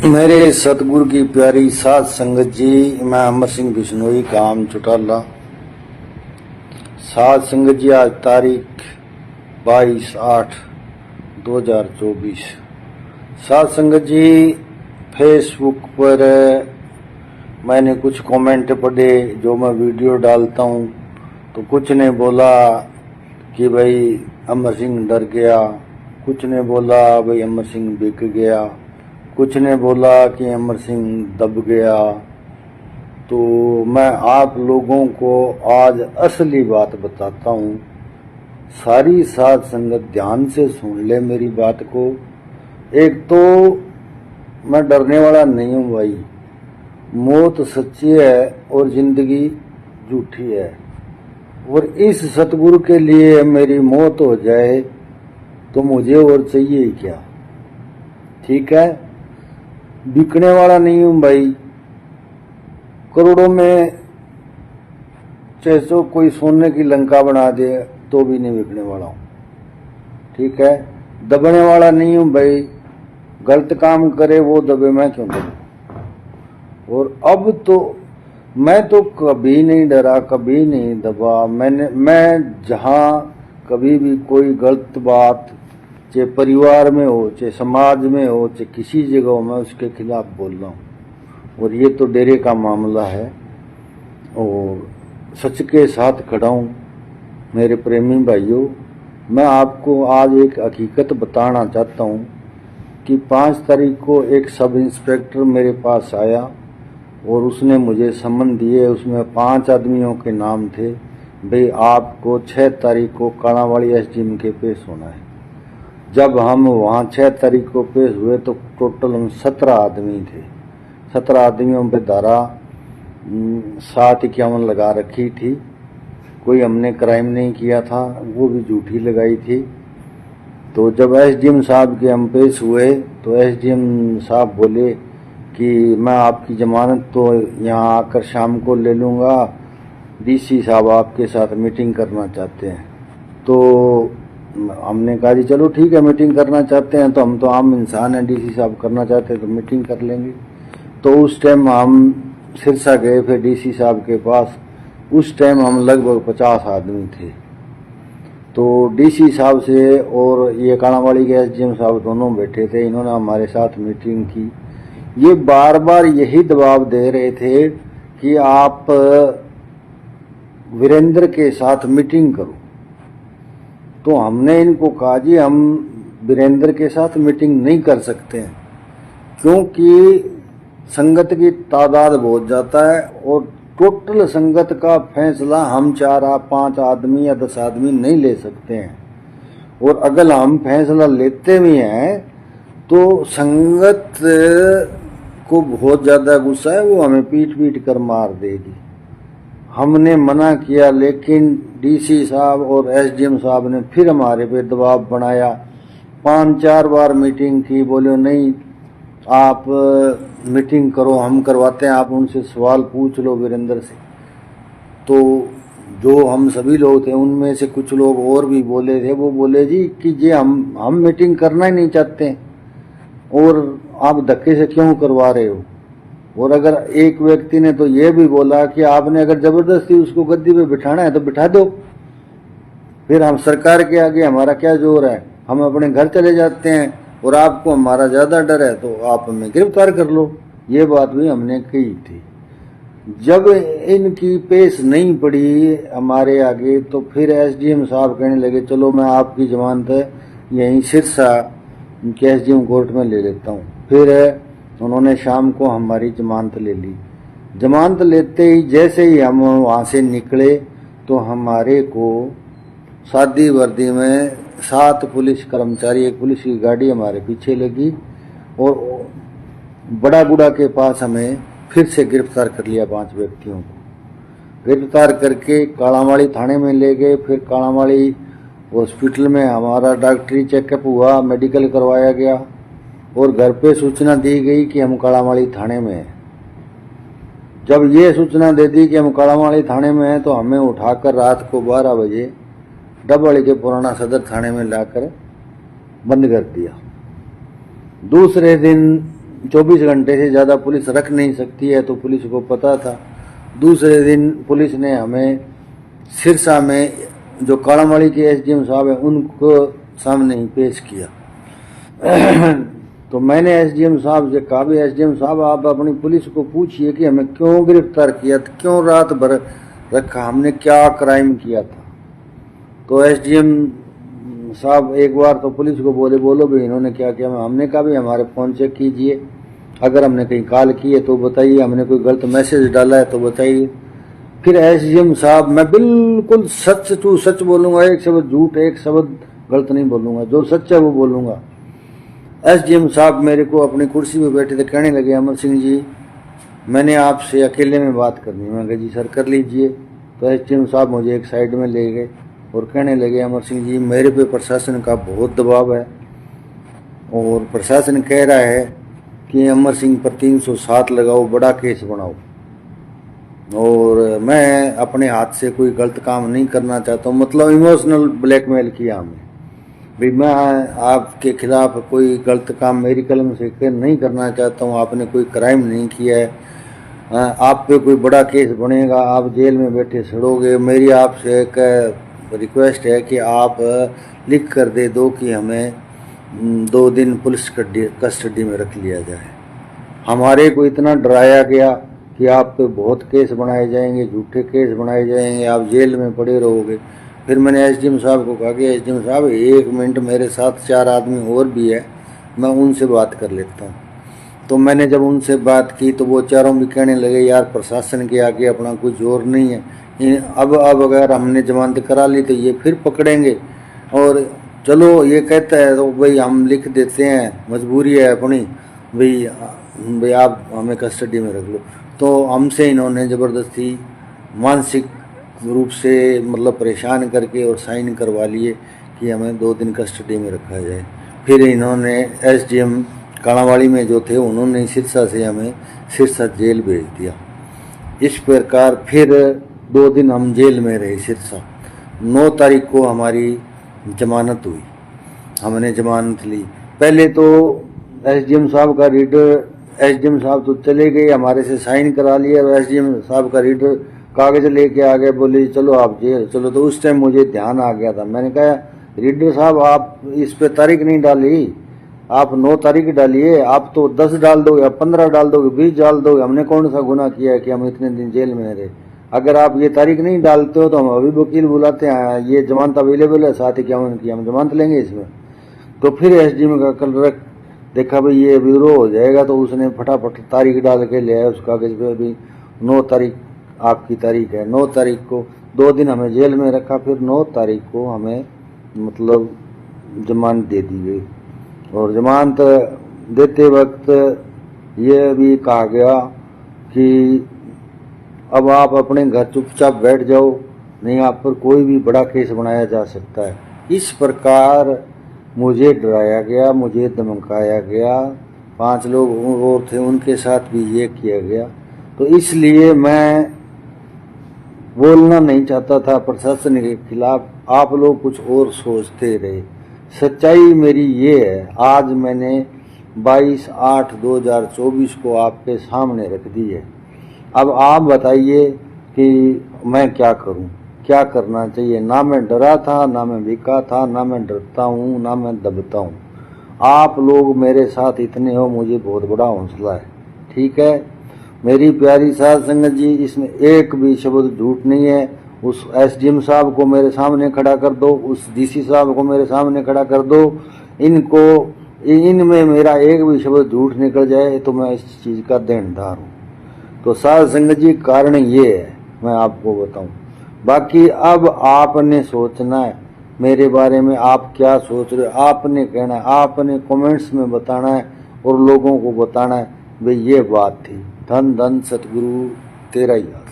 मेरे सतगुरु की प्यारी साध संगत जी, मैं अमर सिंह बिश्नोई, काम चुटाला। साध संगत जी, आज तारीख 22/8/2024। साध संगत जी, फेसबुक पर मैंने कुछ कमेंट पढ़े जो मैं वीडियो डालता हूँ, तो कुछ ने बोला कि भाई अमर सिंह डर गया, कुछ ने बोला भाई अमर सिंह बिक गया, कुछ ने बोला कि अमर सिंह दब गया। तो मैं आप लोगों को आज असली बात बताता हूँ। सारी साध संगत ध्यान से सुन ले मेरी बात को। एक तो मैं डरने वाला नहीं हूँ भाई, मौत सच्ची है और जिंदगी झूठी है, और इस सतगुरु के लिए मेरी मौत हो जाए तो मुझे और चाहिए ही क्या। ठीक है, बिकने वाला नहीं हूं भाई। करोड़ों में चाहे तो कोई सोने की लंका बना दे तो भी नहीं बिकने वाला हूं। ठीक है, दबने वाला नहीं हूं भाई। गलत काम करे वो दबे, मैं क्यों दबूं। और अब तो मैं तो कभी नहीं डरा, कभी नहीं दबा। मैं जहां कभी भी कोई गलत बात, चाहे परिवार में हो, चाहे समाज में हो, चाहे किसी जगह हो, मैं उसके खिलाफ बोल रहा हूँ। और ये तो डेरे का मामला है और सच के साथ खड़ा हूँ। मेरे प्रेमी भाइयों, मैं आपको आज एक हकीकत बताना चाहता हूँ कि 5 तारीख को एक सब इंस्पेक्टर मेरे पास आया और उसने मुझे समन दिए। उसमें 5 आदमियों के नाम थे। भाई आपको 6 तारीख को काणावाली एसडीएम के पेश होना है। जब हम वहाँ 6 तारीख को पेश हुए तो टोटल हम 17 आदमी थे। 17 आदमियों पे धारा 751 लगा रखी थी। कोई हमने क्राइम नहीं किया था, वो भी झूठी लगाई थी। तो जब एसडीएम साहब के हम पेश हुए तो एसडीएम साहब बोले कि मैं आपकी जमानत तो यहाँ आकर शाम को ले लूँगा, डीसी साहब आपके साथ मीटिंग करना चाहते हैं। तो हमने कहा जी चलो ठीक है, मीटिंग करना चाहते हैं तो हम तो आम इंसान हैं, डीसी साहब करना चाहते हैं तो मीटिंग कर लेंगे। तो उस टाइम हम सिरसा गए फिर डीसी साहब के पास। उस टाइम हम लगभग 50 आदमी थे। तो डीसी साहब से और ये काणावाली के एसडीएम साहब दोनों बैठे थे। इन्होंने हमारे साथ मीटिंग की। ये बार बार यही दबाव दे रहे थे कि आप वीरेंद्र के साथ मीटिंग करो। तो हमने इनको कहा जी हम वीरेंद्र के साथ मीटिंग नहीं कर सकते हैं, क्योंकि संगत की तादाद बहुत जाता है और टोटल संगत का फैसला हम 4-5 आदमी या 10 आदमी नहीं ले सकते हैं। और अगर हम फैसला लेते भी हैं तो संगत को बहुत ज्यादा गुस्सा है, वो हमें पीट पीट कर मार देगी। हमने मना किया, लेकिन डीसी साहब और एसडीएम साहब ने फिर हमारे पे दबाव बनाया। 5-4 बार मीटिंग की, बोले नहीं आप मीटिंग करो, हम करवाते हैं, आप उनसे सवाल पूछ लो वीरेंद्र से। तो जो हम सभी लोग थे उनमें से कुछ लोग और भी बोले थे। वो बोले जी कि ये हम मीटिंग करना ही नहीं चाहते और आप धक्के से क्यों करवा रहे हो। और अगर एक व्यक्ति ने तो ये भी बोला कि आपने अगर जबरदस्ती उसको गद्दी पे बिठाना है तो बिठा दो, फिर हम सरकार के आगे हमारा क्या जोर है, हम अपने घर चले जाते हैं और आपको हमारा ज्यादा डर है तो आप हमें गिरफ्तार कर लो। ये बात भी हमने कही थी। जब इनकी पेश नहीं पड़ी हमारे आगे तो फिर एसडीएम साहब कहने लगे चलो मैं आपकी जमानत यहीं सिरसा के एसडीएम कोर्ट में ले लेता हूँ। फिर उन्होंने शाम को हमारी जमानत ले ली। जमानत लेते ही जैसे ही हम वहाँ से निकले तो हमारे को सादी वर्दी में 7 पुलिस कर्मचारी, एक पुलिस की गाड़ी हमारे पीछे लगी और बड़ा गुड़ा के पास हमें फिर से गिरफ्तार कर लिया। 5 व्यक्तियों को गिरफ्तार करके काणावाली थाने में ले गए। फिर काणावाली हॉस्पिटल में हमारा डॉक्टरी चेकअप हुआ, मेडिकल करवाया गया और घर पे सूचना दी गई कि हम काणावाली थाने में हैं। जब ये सूचना दे दी कि हम काणावाली थाने में हैं तो हमें उठाकर रात को 12 बजे डबवाली के पुराना सदर थाने में लाकर बंद कर दिया। दूसरे दिन 24 घंटे से ज़्यादा पुलिस रख नहीं सकती है, तो पुलिस को पता था। दूसरे दिन पुलिस ने हमें सिरसा में जो कालामाड़ी के एसडीएम साहब हैं उनको सामने ही पेश किया। तो मैंने एसडीएम साहब से कहा, भी एसडीएम साहब आप अपनी पुलिस को पूछिए कि हमें क्यों गिरफ्तार किया था, क्यों रात भर रखा, हमने क्या क्राइम किया था। तो एसडीएम साहब एक बार तो पुलिस को बोले, बोलो भी इन्होंने क्या किया। हमने कहा भी हमारे फ़ोन चेक कीजिए, अगर हमने कहीं कॉल की है तो बताइए, हमने कोई गलत मैसेज डाला है तो बताइए। फिर एसडीएम साहब, मैं बिल्कुल सच टू सच बोलूँगा, एक शब्द झूठ एक शब्द गलत नहीं बोलूँगा, जो सच है वो बोलूँगा। एसडीएम साहब मेरे को अपनी कुर्सी पे बैठे थे, कहने लगे, अमर सिंह जी मैंने आपसे अकेले में बात करनी है। मैं कहा जी सर कर लीजिए। तो एसडीएम साहब मुझे एक साइड में ले गए और कहने लगे, अमर सिंह जी मेरे पे प्रशासन का बहुत दबाव है और प्रशासन कह रहा है कि अमर सिंह पर 307 लगाओ, बड़ा केस बनाओ, और मैं अपने हाथ से कोई गलत काम नहीं करना चाहता हूँ। मतलब इमोशनल ब्लैकमेल किया हमें, भाई मैं आपके खिलाफ कोई गलत काम मेरी कलम से नहीं करना चाहता हूँ, आपने कोई क्राइम नहीं किया है, आप पे कोई बड़ा केस बनेगा, आप जेल में बैठे सड़ोगे। मेरी आपसे एक रिक्वेस्ट है कि आप लिख कर दे दो कि हमें 2 दिन पुलिस कस्टडी में रख लिया जाए। हमारे को इतना डराया गया कि आप पे बहुत केस बनाए जाएंगे, झूठे केस बनाए जाएंगे, आप जेल में पड़े रहोगे। फिर मैंने एसडीएम साहब को कहा कि एसडीएम साहब 1 मिनट, मेरे साथ 4 आदमी और भी है, मैं उनसे बात कर लेता हूँ। तो मैंने जब उनसे बात की तो वो चारों भी कहने लगे, यार प्रशासन के आगे अपना कोई जोर नहीं है, अब अगर हमने जमानत करा ली तो ये फिर पकड़ेंगे, और चलो ये कहता है तो भाई हम लिख देते हैं, मजबूरी है अपनी, भाई आप हमें कस्टडी में रख लो। तो हमसे इन्होंने ज़बरदस्ती मानसिक रूप से मतलब परेशान करके और साइन करवा लिए कि हमें 2 दिन कस्टडी में रखा जाए। फिर इन्होंने एसडीएम कालावाड़ी में जो थे उन्होंने सिरसा से हमें सिरसा जेल भेज दिया। इस प्रकार फिर 2 दिन हम जेल में रहे सिरसा। 9 तारीख को हमारी जमानत हुई, हमने जमानत ली। पहले तो एसडीएम साहब का रीडर, एसडीएम साहब तो चले गए, हमारे से साइन करा लिया, और एसडीएम साहब का रीडर कागज लेके आ गए, बोले चलो आप जेल चलो। तो उस टाइम मुझे ध्यान आ गया था, मैंने कहा रीडर साहब आप इस पे तारीख नहीं डाली, आप 9 तारीख डालिए, आप तो 10 डाल दोगे, आप 15 डाल दोगे, 20 डाल दोगे, हमने कौन सा गुनाह किया है कि हम इतने दिन जेल में रहे। अगर आप ये तारीख नहीं डालते हो तो हम अभी वकील बुलाते हैं, ये जमानत अवेलेबल है, साथ ही क्या उनकी हम जमानत लेंगे इसमें। तो फिर एसडीएम का क्लर्क देखा भाई ये विद्रोह हो जाएगा, तो उसने फटाफट तारीख डाल के ले आया उस कागज पे, भी 9 तारीख आपकी तारीख है। 9 तारीख को 2 दिन हमें जेल में रखा, फिर 9 तारीख को हमें मतलब जमानत दे दी गई। और जमानत देते वक्त ये भी कहा गया कि अब आप अपने घर चुपचाप बैठ जाओ, नहीं आप पर कोई भी बड़ा केस बनाया जा सकता है। इस प्रकार मुझे डराया गया, मुझे धमकाया गया। 5 लोग और थे, उनके साथ भी ये किया गया। तो इसलिए मैं बोलना नहीं चाहता था प्रशासन के खिलाफ, आप लोग कुछ और सोचते रहे। सच्चाई मेरी ये है, आज मैंने 22/8/2024 को आपके सामने रख दी है। अब आप बताइए कि मैं क्या करूं, क्या करना चाहिए। ना मैं डरा था, ना मैं बिका था, ना मैं डरता हूं, ना मैं दबता हूं। आप लोग मेरे साथ इतने हो, मुझे बहुत बड़ा हौसला है। ठीक है मेरी प्यारी साध संगत जी, इसमें एक भी शब्द झूठ नहीं है। उस एसडीएम साहब को मेरे सामने खड़ा कर दो, उस डीसी साहब को मेरे सामने खड़ा कर दो, इनको इनमें मेरा एक भी शब्द झूठ निकल जाए तो मैं इस चीज़ का देनदार हूँ। तो साध संगत जी कारण ये है, मैं आपको बताऊं। बाकी अब आपने सोचना है मेरे बारे में, आप क्या सोच रहे हो आपने कहना है, आपने कमेंट्स में बताना है और लोगों को बताना है भाई ये बात थी। धन धन सतगुरु तेरा ही हाथ।